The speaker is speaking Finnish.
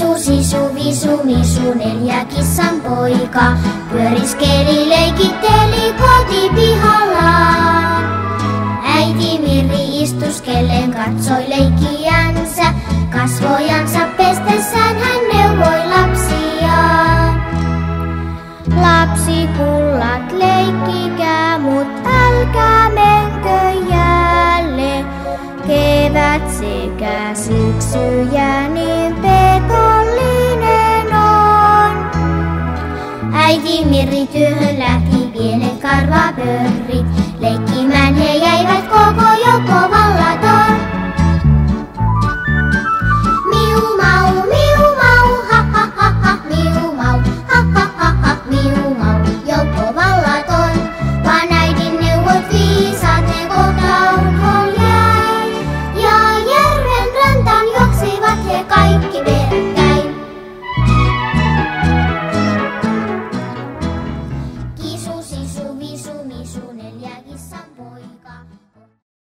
Lisu, sisu, visu, misu, 4 kissan poika. Pyöriskeli, leikitteli kotipihallaan. Äiti Mirri istuskellen katsoi leikkiänsä. Kasvojansa pestessään hän neuvoi lapsiaan. Lapsikullat, leikkikää, mut älkää menkö jäälle. Kevät sekä syksy ja niin petollinen on. Äiti Mirri työhön lähti, pienet karvapörrit. Leikkimään he jäivät koko joko